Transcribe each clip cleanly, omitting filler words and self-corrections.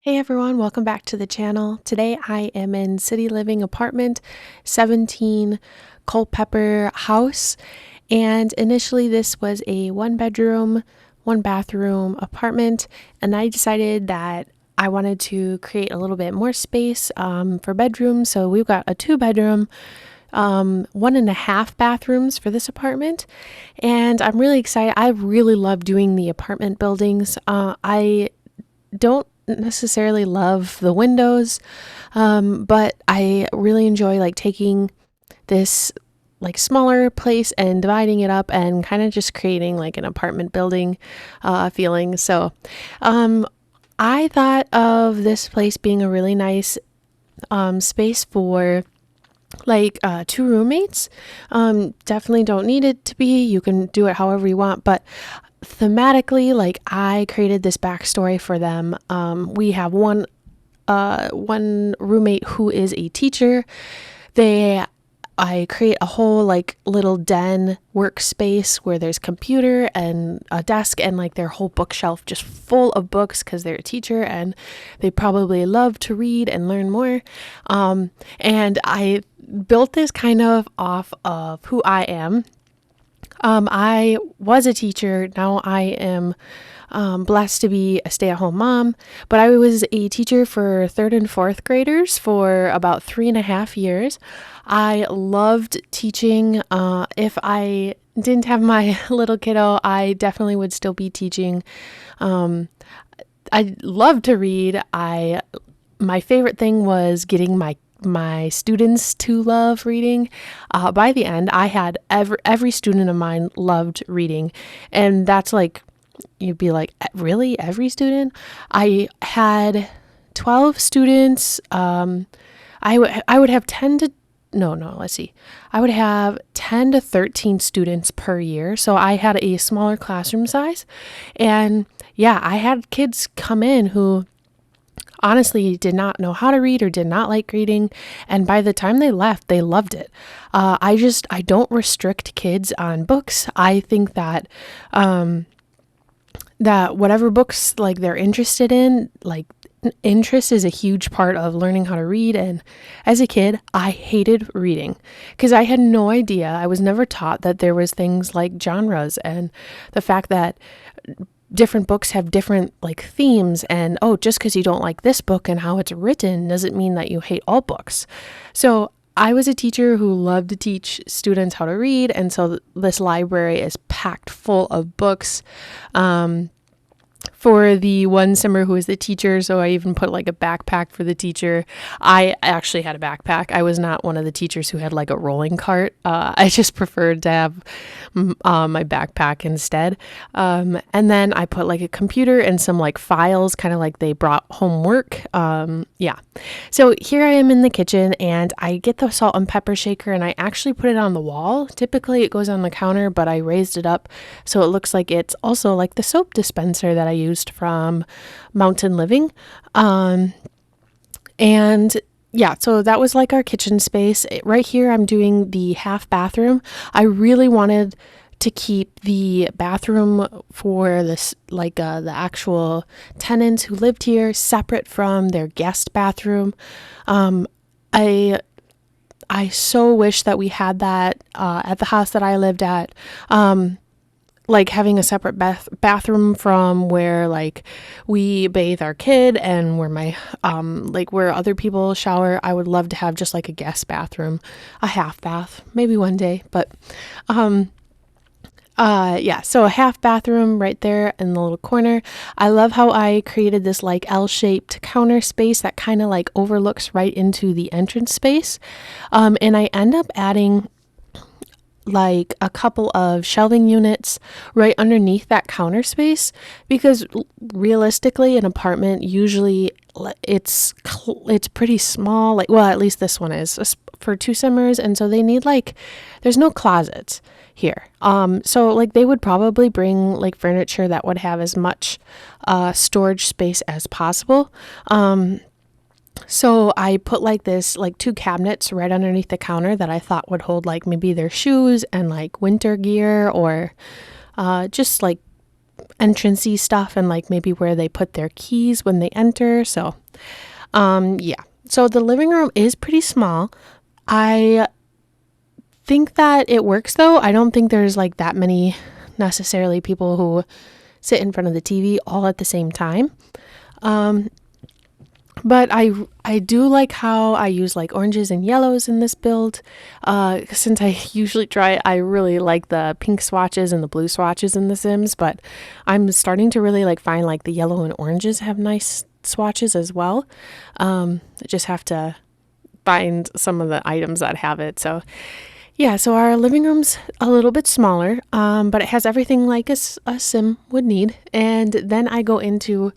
Hey everyone, welcome back to the channel. Today I am in City Living Apartment 17 Culpeper House, and initially this was a one bedroom, one bathroom apartment, and I decided that I wanted to create a little bit more space for bedrooms, so we've got a 2 bedroom, 1.5 bathrooms for this apartment, and I'm really excited. I really love doing the apartment buildings. I don't necessarily love the windows, but I really enjoy like taking this like smaller place and dividing it up and kind of just creating like an apartment building feeling. So I thought of this place being a really nice space for like 2 roommates. Definitely don't need it to be. You can do it however you want, but thematically, like I created this backstory for them. We have one roommate who is a teacher. I create a whole like little den workspace where there's computer and a desk and like their whole bookshelf just full of books because they're a teacher and they probably love to read and learn more. And I built this kind of off of who I am. I was a teacher. Now I am blessed to be a stay-at-home mom, but I was a teacher for 3rd and 4th graders for about 3.5 years. I loved teaching. If I didn't have my little kiddo, I definitely would still be teaching. I love to read. My favorite thing was getting my students to love reading. By the end, I had every student of mine loved reading, and that's like, you'd be like, really, every student? I had 12 students. I would have 10 to no, let's see. I would have 10 to 13 students per year. So I had a smaller classroom size, and yeah, I had kids come in who honestly did not know how to read or did not like reading, and by the time they left, they loved it. I don't restrict kids on books. I think that that whatever books like they're interested in, like interest is a huge part of learning how to read. And as a kid, I hated reading because I had no idea. I was never taught that there was things like genres and the fact that different books have different like themes, and just because you don't like this book and how it's written doesn't mean that you hate all books. So I was a teacher who loved to teach students how to read, and so this library is packed full of books. For the one summer who was the teacher, so I even put like a backpack for the teacher. I actually had a backpack. I was not one of the teachers who had like a rolling cart. I just preferred to have my backpack instead. And then I put like a computer and some like files, kind of like they brought homework. Yeah. So here I am in the kitchen, and I get the salt and pepper shaker, and I actually put it on the wall. Typically it goes on the counter, but I raised it up so it looks like it's also like the soap dispenser that I used from Mountain Living. And yeah, so that was like our kitchen space. Right here I'm doing the half bathroom. I really wanted to keep the bathroom for this like the actual tenants who lived here separate from their guest bathroom. I so wish that we had that at the house that I lived at. Like having a separate bathroom from where like we bathe our kid and where my like where other people shower. I would love to have just like a guest bathroom, a half bath, maybe one day. But yeah, so a half bathroom right there in the little corner. I love how I created this like L-shaped counter space that kind of like overlooks right into the entrance space. And I end up adding like a couple of shelving units right underneath that counter space, because realistically an apartment usually it's pretty small, like, well, at least this one is for 2 summers, and so they need like, there's no closets here, so like they would probably bring like furniture that would have as much storage space as possible. So I put like this, like 2 cabinets right underneath the counter that I thought would hold like maybe their shoes and like winter gear, or just like entrancey stuff and like maybe where they put their keys when they enter. So yeah. So the living room is pretty small. I think that it works though. I don't think there's like that many necessarily people who sit in front of the TV all at the same time. But I do like how I use like oranges and yellows in this build. Since I usually try, I really like the pink swatches and the blue swatches in The Sims, but I'm starting to really like find like the yellow and oranges have nice swatches as well. I just have to find some of the items that have it. So yeah, so our living room's a little bit smaller, but it has everything like a Sim would need. And then I go into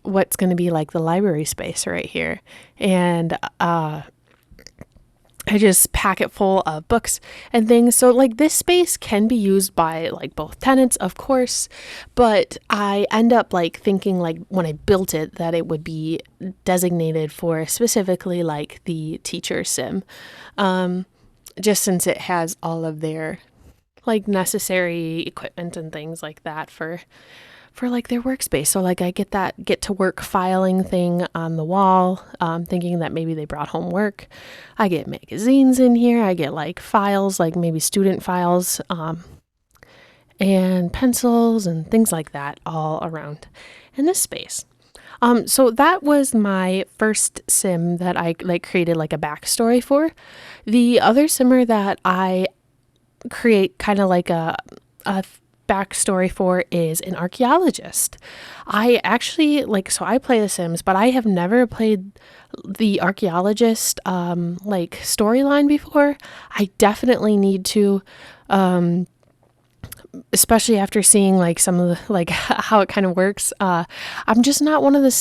what's going to be like the library space right here. And I just pack it full of books and things. So like this space can be used by like both tenants, of course, but I end up like thinking like when I built it that it would be designated for specifically like the teacher Sim. Just since it has all of their like necessary equipment and things like that for like their workspace. So like I get that get to work filing thing on the wall, thinking that maybe they brought home work. I get magazines in here. I get like files, like maybe student files, and pencils and things like that all around in this space. So that was my first sim that I like created like a backstory for. The other simmer that I create kind of like a backstory for is an archaeologist. I actually so I play The Sims, but I have never played the archaeologist like storyline before. I definitely need to, especially after seeing like some of the like how it kind of works. I'm just not one of the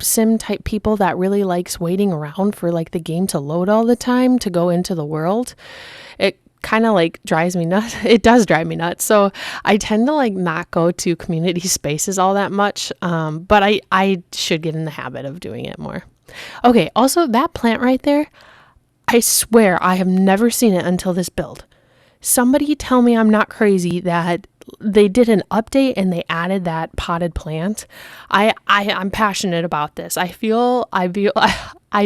sim type people that really likes waiting around for like the game to load all the time to go into the world. It kind of like drives me nuts. It does drive me nuts. So I tend to like not go to community spaces all that much. But I should get in the habit of doing it more. Okay. Also that plant right there, I swear I have never seen it until this build. Somebody tell me I'm not crazy that they did an update and they added that potted plant. I'm passionate about this. I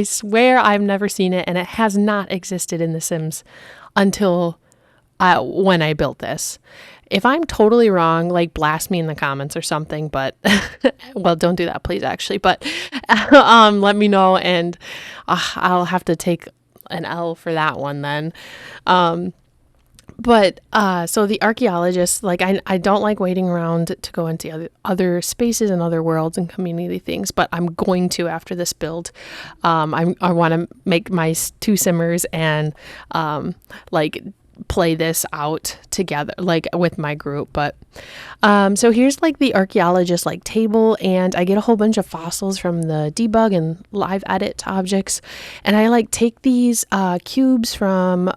swear I've never seen it and it has not existed in The Sims until when I built this. If I'm totally wrong, like blast me in the comments or something, but well, don't do that, please, actually. But let me know and I'll have to take an L for that one then. But so the archaeologist, like I don't like waiting around to go into other spaces and other worlds and community things, but I'm going to after this build. I want to make my 2 simmers and like play this out together like with my group. But so here's like the archaeologist like table, and I get a whole bunch of fossils from the debug and live edit objects, and I like take these cubes from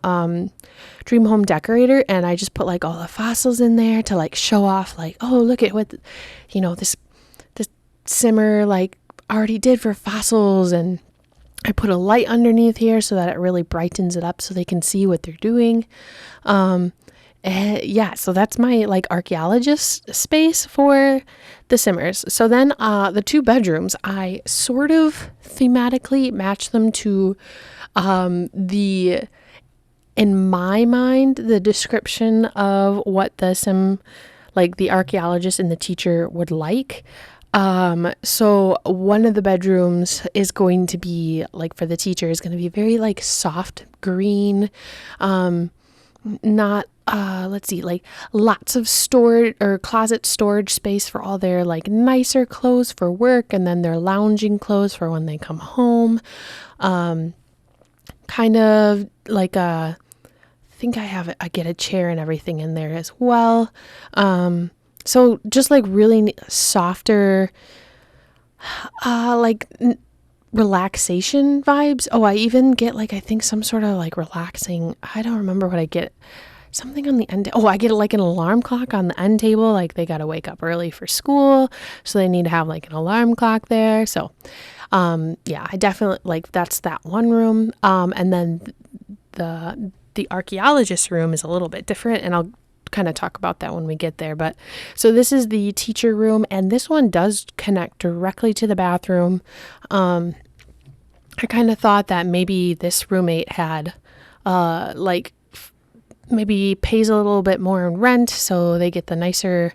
Dream Home Decorator and I just put like all the fossils in there to like show off like, oh, look at what this simmer like already did for fossils. And I put a light underneath here so that it really brightens it up so they can see what they're doing. Yeah, so that's my like archaeologist space for the simmers. So then the 2 bedrooms, I sort of thematically match them to in my mind, the description of what the sim, like the archaeologist and the teacher would like. So one of the bedrooms is going to be like for the teacher is going to be very like soft green, not let's see, like lots of storage or closet storage space for all their like nicer clothes for work, and then their lounging clothes for when they come home. Kind of like I think I get a chair and everything in there as well. So just like really softer, relaxation vibes. Oh, I even get like, I think some sort of like relaxing, I don't remember what I get. Something on the end. Oh, I get like an alarm clock on the end table. Like they got to wake up early for school. So they need to have like an alarm clock there. So, yeah, I definitely like, that's that one room. And then the archaeologist room is a little bit different, and I'll kind of talk about that when we get there. But so this is the teacher room, and this one does connect directly to the bathroom. I kind of thought that maybe this roommate had like maybe pays a little bit more in rent, so they get the nicer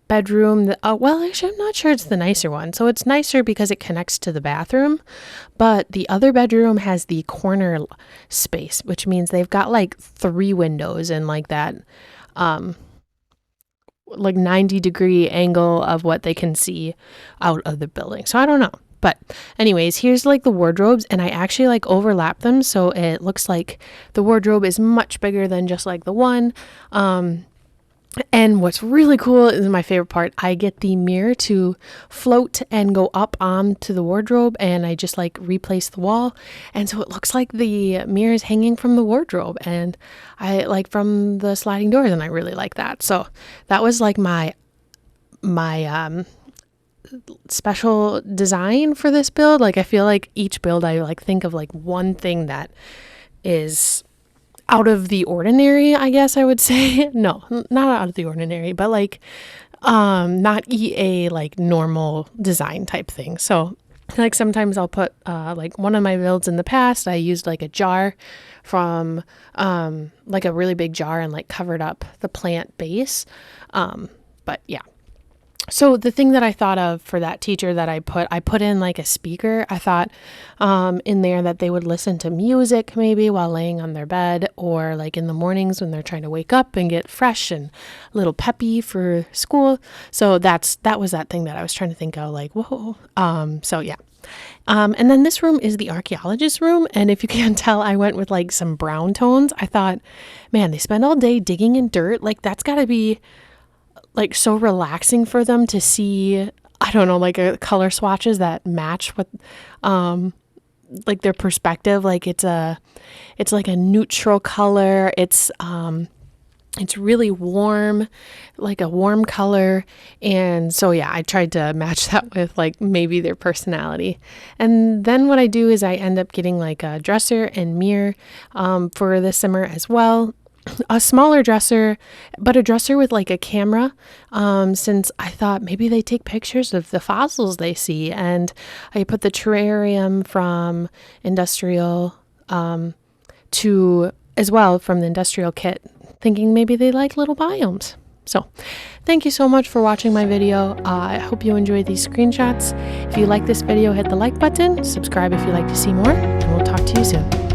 bedroom. Well, actually, I'm not sure it's the nicer one. So it's nicer because it connects to the bathroom, but the other bedroom has the corner space, which means they've got like 3 windows and like that like 90-degree angle of what they can see out of the building. So I don't know. But anyways, here's like the wardrobes, and I actually like overlap them, so it looks like the wardrobe is much bigger than just like the one. And what's really cool is my favorite part. I get the mirror to float and go up onto the wardrobe, and I just like replace the wall. And so it looks like the mirror is hanging from the wardrobe, and I like from the sliding doors, and I really like that. So that was like my special design for this build. Like I feel like each build I like think of like one thing that is out of the ordinary, I guess I would say. No, not out of the ordinary, but like not EA like normal design type thing. So like sometimes I'll put like one of my builds in the past, I used like a jar from like a really big jar and like covered up the plant base. But yeah. So the thing that I thought of for that teacher that I put in like a speaker. I thought in there that they would listen to music maybe while laying on their bed, or like in the mornings when they're trying to wake up and get fresh and a little peppy for school. So that was that thing that I was trying to think of, like, whoa. So yeah. And then this room is the archaeologist room. And if you can't tell, I went with like some brown tones. I thought, man, they spend all day digging in dirt. Like that's gotta be like so relaxing for them to see, I don't know, like a color swatches that match what like their perspective. Like it's like a neutral color. It's really warm, like a warm color. And so yeah, I tried to match that with like maybe their personality. And then what I do is I end up getting like a dresser and mirror for the simmer as well. A smaller dresser, but a dresser with like a camera, since I thought maybe they take pictures of the fossils they see. And I put the terrarium from industrial to as well from the industrial kit, thinking maybe they like little biomes. So thank you so much for watching my video. I hope you enjoyed these screenshots. If you like this video, hit the like button, subscribe if you'd like to see more, and we'll talk to you soon.